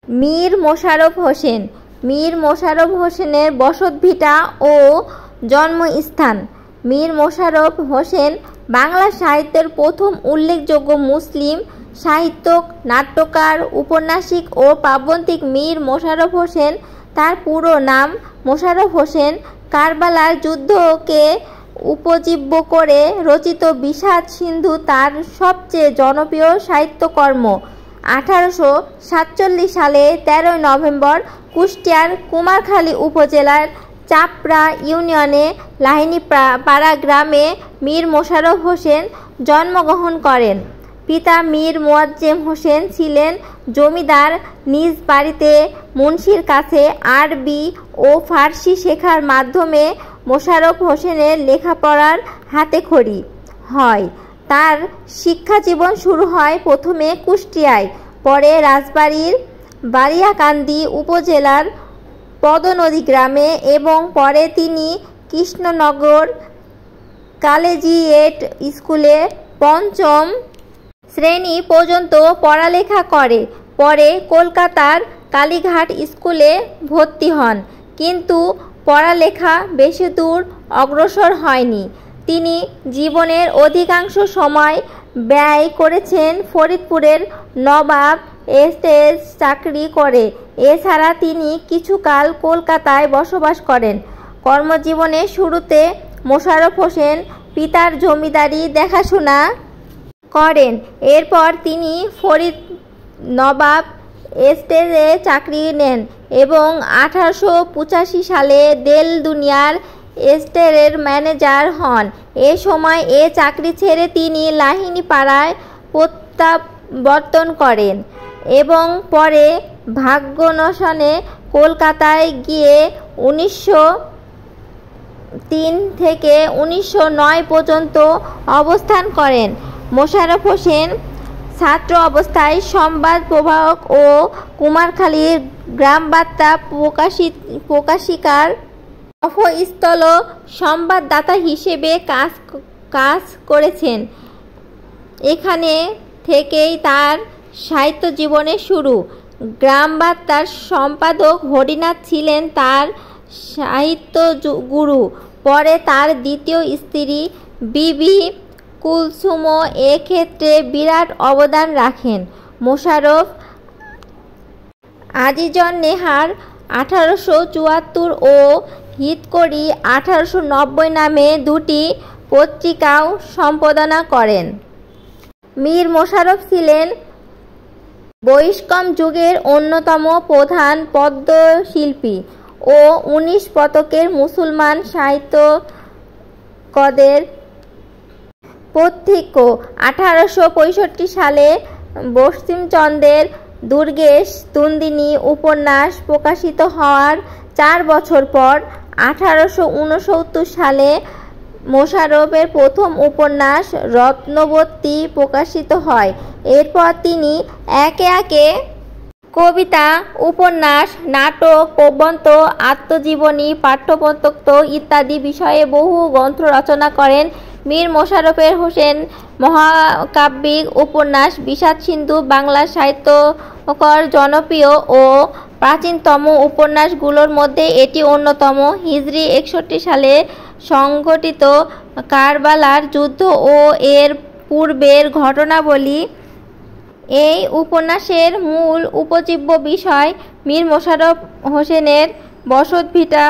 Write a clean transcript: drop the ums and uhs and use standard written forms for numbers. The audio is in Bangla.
মীর মোশাররফ হোসেন। মীর মোশাররফ হোসেনের বসতভিটা ও জন্মস্থান। মীর মোশাররফ হোসেন বাংলা সাহিত্যের প্রথম উল্লেখযোগ্য মুসলিম সাহিত্যিক, নাট্যকার, ঔপন্যাসিক ও প্রাবন্ধিক। মীর মোশাররফ হোসেন, তার পুরো নাম মোশাররফ হোসেন, কারবালার যুদ্ধকে উপজীব্য করে রচিত বিষাদ সিন্ধু তার সবচেয়ে জনপ্রিয় সাহিত্যকর্ম। 1847 সালে 13 নভেম্বর কুষ্টিয়ার কুমারখালী উপজেলার চাপড়া ইউনিয়নে লাহিনীপাড়া গ্রামে মীর মোশাররফ হোসেন জন্মগ্রহণ করেন। পিতা মীর মোয়াজ্জেম হোসেন ছিলেন জমিদার। নিজ বাড়িতে মুন্সির কাছে আরবি ও ফার্সি শেখার মাধ্যমে মোশাররফ হোসেনের লেখাপড়ার হাতেখড়ি হয়। তার শিক্ষাজীবন শুরু হয় প্রথমে কুষ্টিয়ায়, পরে রাজবাড়ীর বালিয়াকান্দি উপজেলার পদ্মনদী গ্রামে এবং পরে তিনি কৃষ্ণনগর কলেজিয়েট স্কুলে পঞ্চম শ্রেণী পর্যন্ত পড়ালেখা করে। পরে কলকাতার কালীঘাট স্কুলে ভর্তি হন, কিন্তু পড়ালেখা বেশি দূর অগ্রসর হয়নি। তিনি জীবনের অধিকাংশ সময় ব্যয় করেছেন ফরিদপুরের নবাব এস্টেটে চাকরি করে। এছাড়া তিনি কিছুকাল কলকাতায় বসবাস করেন। কর্মজীবনের শুরুতে মোশাররফ হোসেন পিতার জমিদারি দেখাশোনা করেন। এরপর তিনি নবাব এস্টেটে চাকরি নেন এবং 1885 সালে দেলদুনিয়ার এস্টেটের ম্যানেজার হন। এ সময় এ চাকরি ছেড়ে তিনি লাহিনীপাড়ায় প্রত্যাবর্তন করেন এবং পরে ভাগ্যান্বেষণে কলকাতায় গিয়ে 1903 থেকে 1909 পর্যন্ত অবস্থান করেন। মোশাররফ হোসেন ছাত্র অবস্থায় সংবাদ প্রভাষক ও কুমারখালীর গ্রামবার্তা প্রকাশিকার মফস্বল সংবাদদাতা হিসেবে কাজ করেছেন। এখানে থেকেই তার সাহিত্য জীবনের শুরু। গ্রামবার্তার সম্পাদক হরিনাথ ছিলেন তার সাহিত্য গুরু। পরে তার দ্বিতীয় স্ত্রী বিবি কুলসুমও এ ক্ষেত্রে বিরাট অবদান রাখেন। মোশাররফ আজিজন নেহার 1874 ও হিতকরী 1890 নামে দুটি পত্রিকাও সম্পাদনা করেন। মীর মোশাররফ ছিলেন বৈষ্ণব যুগের অন্যতম প্রধান পদ্যশিল্পী ও 19 শতকের মুসলমান সাহিত্যিকদের প্রত্যক্ষ। 1865 সালে বঙ্কিমচন্দ্রের দুর্গেশ নন্দিনী উপন্যাস প্রকাশিত হওয়ার 4 বছর পর 1869 সালে মোশাররফের প্রথম উপন্যাস রত্নবতী প্রকাশিত হয়। এরপর তিনি একে একে কবিতা, উপন্যাস, নাটক, প্রবন্ধ, আত্মজীবনী, পাঠ্যপুস্তক ইত্যাদি বিষয়ে বহু গ্রন্থ রচনা করেন। মীর মোশাররফ হোসেন মহাকাব্যিক উপন্যাস বিষাদ সিন্ধু বাংলা সাহিত্যের জনপ্রিয় ও প্রাচীনতম উপন্যাসগুলোর মধ্যে এটি অন্যতম। হিজরি 61 সালে সংঘটিত কারবালার যুদ্ধ ও এর পূর্বের ঘটনাবলী এই উপন্যাসের মূল উপজীব্য বিষয়। মীর মোশাররফ হোসেনের বসতভিটা